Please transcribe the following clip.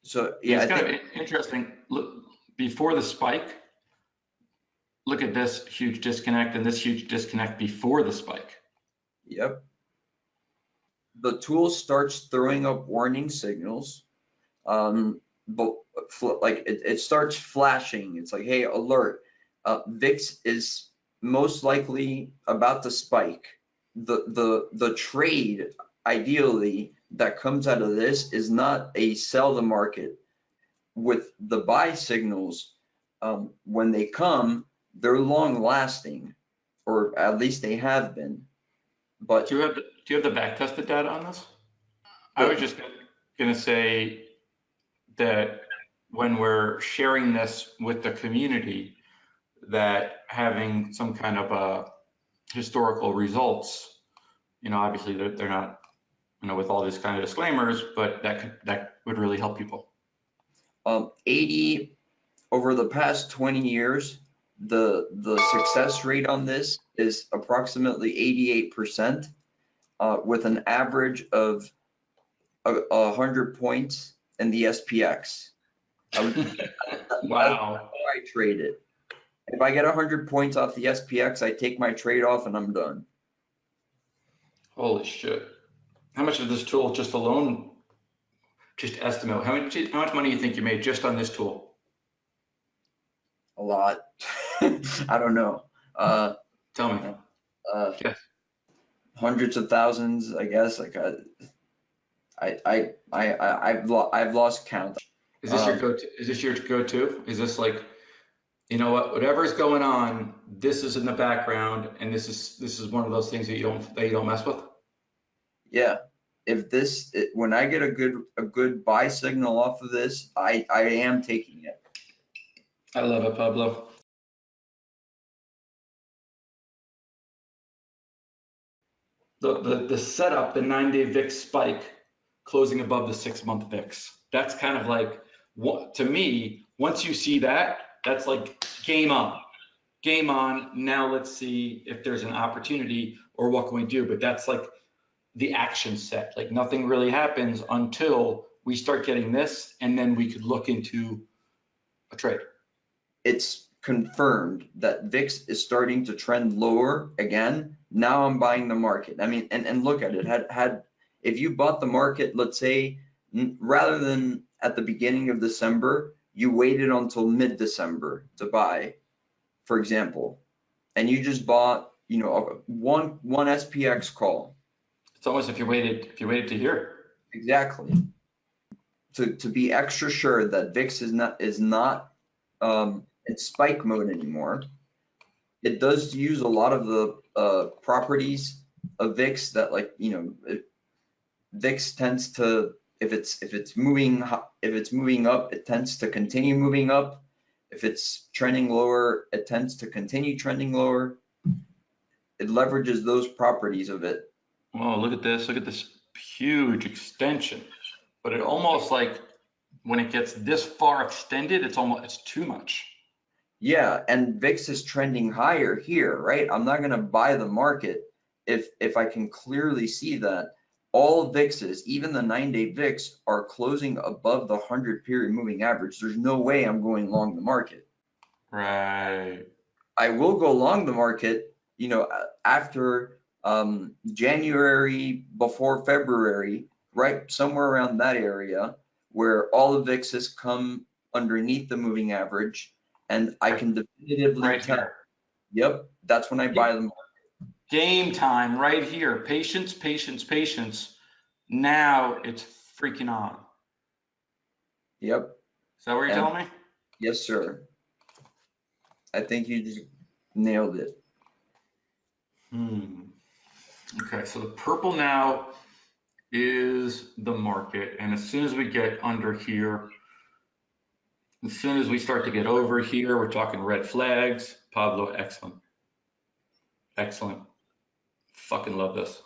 So yeah, It's kind of interesting. Look, before the spike, look at this huge disconnect and this huge disconnect before the spike. yep. The tool starts throwing up warning signals, but like it starts flashing. It's like, hey, alert, VIX is most likely about to spike. The trade ideally that comes out of this is not a sell the market. With the buy signals, when they come, they're long lasting, or at least they have been. But Do you have the back tested data on this? I was just gonna say that when we're sharing this with the community, that having some kind of a historical results, obviously they're not, with all these kind of disclaimers, but that would really help people. 80 over the past 20 years, the success rate on this is approximately 88%, with an average of 100 points in the SPX. Wow. I trade it. If I get 100 points off the SPX, I take my trade off and I'm done. Holy shit. How much of this tool just alone, just estimate, how much money do you think you made just on this tool? A lot. I don't know. Tell me. Yes. Hundreds of thousands, I guess. Like I've lost count. Is this your go-to? Is this your go-to? Is this like, you know what, whatever's going on, this is in the background, and this is one of those things that you don't mess with? Yeah. If when I get a good buy signal off of this, I am taking it. I love it, Pablo. The setup, the 9-day VIX spike closing above the 6-month VIX. That's kind of like, to me, once you see that, that's like game on. Game on. Now let's see if there's an opportunity or what can we do. But that's like the action set. Like nothing really happens until we start getting this, and then we could look into a trade. It's confirmed that VIX is starting to trend lower again. Now I'm buying the market. I mean, and look at it. If you bought the market, let's say, rather than at the beginning of December, you waited until mid-December to buy, for example, and you just bought, one SPX call. It's almost if you waited to hear. Exactly. To be extra sure that VIX is not in spike mode anymore. It does use a lot of the properties of VIX that, like, VIX tends to, if it's moving up, it tends to continue moving up. If it's trending lower, it tends to continue trending lower. It leverages those properties of it. Oh, look at this huge extension. But it almost, like, when it gets this far extended, it's too much. Yeah, and VIX is trending higher here, right? I'm not gonna buy the market if I can clearly see that all VIXs, even the 9-day VIX, are closing above the 100 period moving average. There's no way I'm going long the market. Right. I will go long the market, after January, before February, right somewhere around that area, where all the VIXs come underneath the moving average, and I can definitively tell. Here. Yep, that's when I buy them. Game time right here. Patience, patience, patience. Now it's freaking on. Yep. Is that what you're telling me? Yes, sir. I think you just nailed it. Okay, so the purple now is the market, and as soon as we get under here, as soon as we start to get over here, we're talking red flags. Pablo, excellent. Excellent. Fucking love this.